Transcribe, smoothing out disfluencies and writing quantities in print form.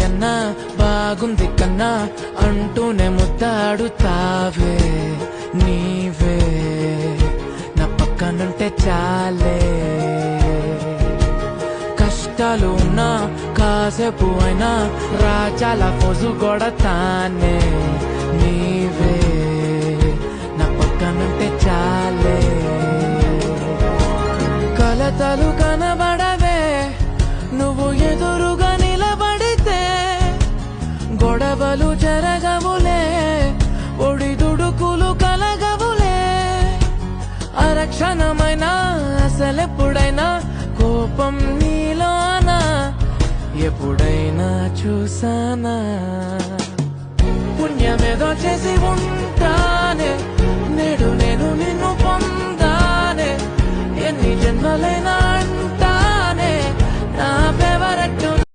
అన్నా బాగుంది కన్నా అంటూనే ముద్దాడుతావే నీవే నా పక్కనుంటే చాలే. కష్టాలు ఉన్నా కాసేపు అయినా రాజాల ఫోజు కొడతానే నీవే నా పక్కనుంటే చాలే. కలతలు కనబడవే నువ్వు ఎదురుగా నిలబడితే, గొడవలు జరగవులే ఒడిదుడుకులు కలగవులే. అరక్షణమైనా అసలెప్పుడైనా కోపం నీలోనా ఎప్పుడైనా చూసానా? పుణ్యమేదో చేసి ఉంటానే నేడు నేను నిన్ను పొందానే. ఎన్ని జన్మలైనా